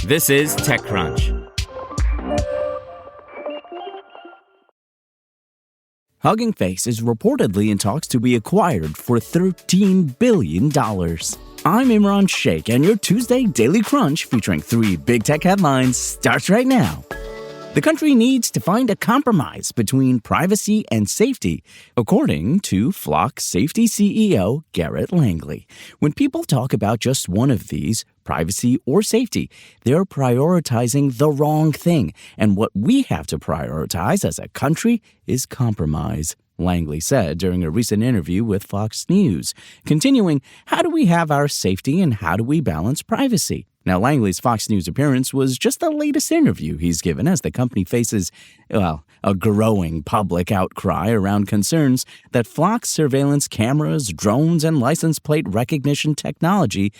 This is TechCrunch. Hugging Face is reportedly in talks to be acquired for $13 billion. I'm Imran Sheikh, and your Tuesday Daily Crunch, featuring 3 big tech headlines, starts right now. The country needs to find a compromise between privacy and safety, according to Flock Safety CEO Garrett Langley. When people talk about just one of these, privacy or safety, they're prioritizing the wrong thing. And what we have to prioritize as a country is compromise, Langley said during a recent interview with Fox News. Continuing, how do we have our safety and how do we balance privacy? Now, Langley's Fox News appearance was just the latest interview he's given as the company faces, a growing public outcry around concerns that Flock's surveillance cameras, drones, and license plate recognition technology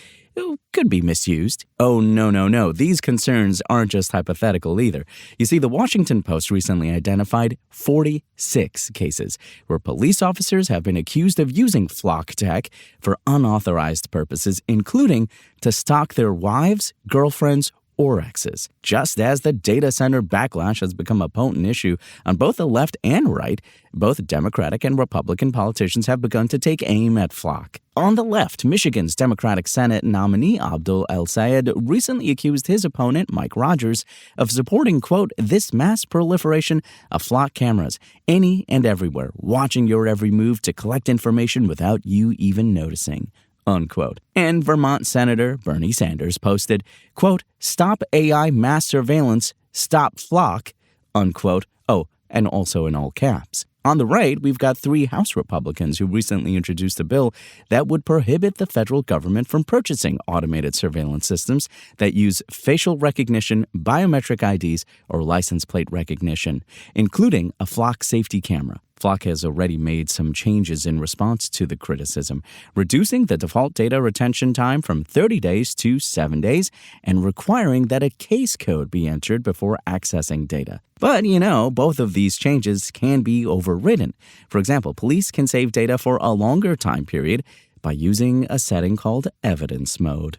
could be misused. Oh, no. These concerns aren't just hypothetical either. You see, the Washington Post recently identified 46 cases where police officers have been accused of using Flock tech for unauthorized purposes, including to stalk their wives, girlfriends, or exes. Just as the data center backlash has become a potent issue on both the left and right, both Democratic and Republican politicians have begun to take aim at Flock. On the left, Michigan's Democratic Senate nominee Abdul El-Sayed recently accused his opponent, Mike Rogers, of supporting, quote, this mass proliferation of Flock cameras, any and everywhere, watching your every move to collect information without you even noticing. Unquote. And Vermont Senator Bernie Sanders posted, quote, stop AI mass surveillance, stop Flock, unquote. Oh, and also in all caps. On the right, we've got 3 House Republicans who recently introduced a bill that would prohibit the federal government from purchasing automated surveillance systems that use facial recognition, biometric IDs, or license plate recognition, including a Flock safety camera. Flock has already made some changes in response to the criticism, reducing the default data retention time from 30 days to 7 days and requiring that a case code be entered before accessing data. But, both of these changes can be overridden. For example, police can save data for a longer time period by using a setting called evidence mode.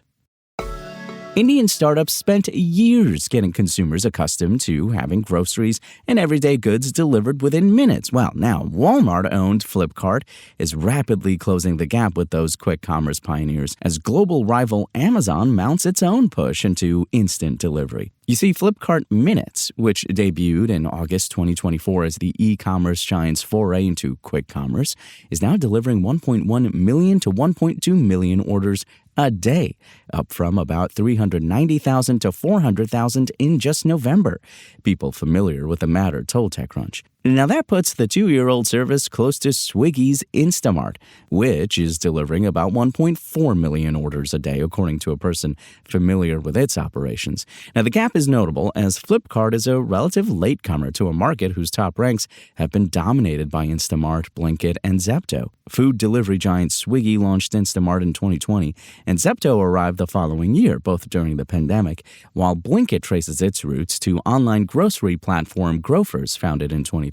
Indian startups spent years getting consumers accustomed to having groceries and everyday goods delivered within minutes. Well, now Walmart-owned Flipkart is rapidly closing the gap with those quick commerce pioneers as global rival Amazon mounts its own push into instant delivery. You see, Flipkart Minutes, which debuted in August 2024 as the e-commerce giant's foray into quick commerce, is now delivering 1.1 million to 1.2 million orders a day, up from about 390,000 to 400,000 in just November. People familiar with the matter told TechCrunch. Now that puts the 2-year-old service close to Swiggy's Instamart, which is delivering about 1.4 million orders a day, according to a person familiar with its operations. Now the gap is notable as Flipkart is a relative latecomer to a market whose top ranks have been dominated by Instamart, Blinkit, and Zepto. Food delivery giant Swiggy launched Instamart in 2020, and Zepto arrived the following year, both during the pandemic, while Blinkit traces its roots to online grocery platform Grofers, founded in 2013.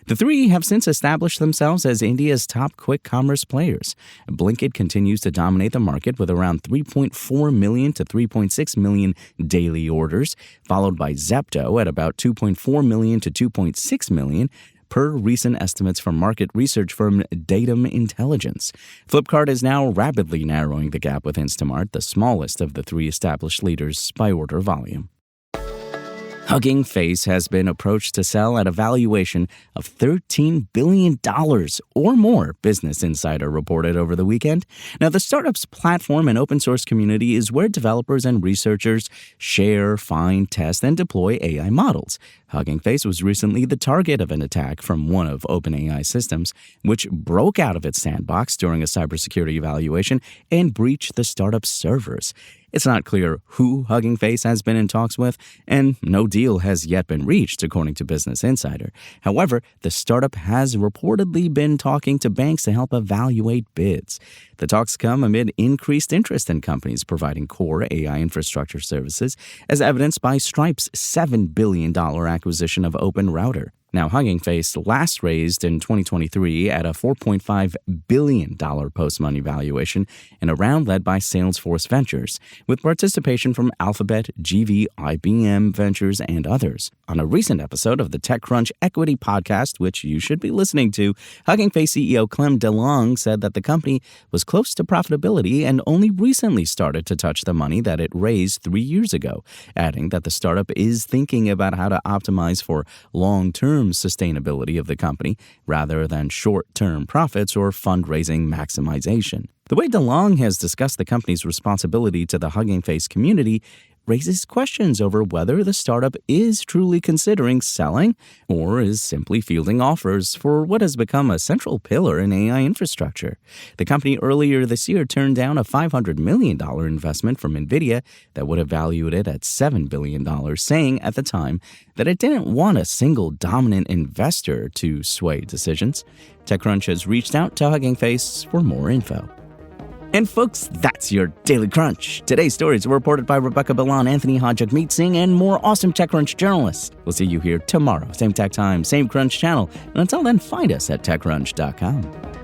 The 3 have since established themselves as India's top quick commerce players. Blinkit continues to dominate the market with around 3.4 million to 3.6 million daily orders, followed by Zepto at about 2.4 million to 2.6 million, per recent estimates from market research firm Datum Intelligence. Flipkart is now rapidly narrowing the gap with Instamart, the smallest of the 3 established leaders by order volume. Hugging Face has been approached to sell at a valuation of $13 billion or more, Business Insider reported over the weekend. Now, the startup's platform and open source community is where developers and researchers share, find, test, and deploy AI models. Hugging Face was recently the target of an attack from one of OpenAI's systems, which broke out of its sandbox during a cybersecurity evaluation and breached the startup's servers. It's not clear who Hugging Face has been in talks with, and no deal has yet been reached, according to Business Insider. However, the startup has reportedly been talking to banks to help evaluate bids. The talks come amid increased interest in companies providing core AI infrastructure services, as evidenced by Stripe's $7 billion acquisition of OpenRouter. Now, Hugging Face last raised in 2023 at a $4.5 billion post-money valuation in a round led by Salesforce Ventures, with participation from Alphabet, GV, IBM Ventures, and others. On a recent episode of the TechCrunch Equity Podcast, which you should be listening to, Hugging Face CEO Clem DeLong said that the company was close to profitability and only recently started to touch the money that it raised 3 years ago, adding that the startup is thinking about how to optimize for long-term sustainability of the company rather than short-term profits or fundraising maximization. The way DeLong has discussed the company's responsibility to the Hugging Face community raises questions over whether the startup is truly considering selling or is simply fielding offers for what has become a central pillar in AI infrastructure. The company earlier this year turned down a $500 million investment from NVIDIA that would have valued it at $7 billion, saying at the time that it didn't want a single dominant investor to sway decisions. TechCrunch has reached out to Hugging Face for more info. And folks, that's your Daily Crunch. Today's stories were reported by Rebecca Billan, Anthony Hodge, Jagmeet Singh, and more awesome TechCrunch journalists. We'll see you here tomorrow, same tech time, same Crunch channel. And until then, find us at TechCrunch.com.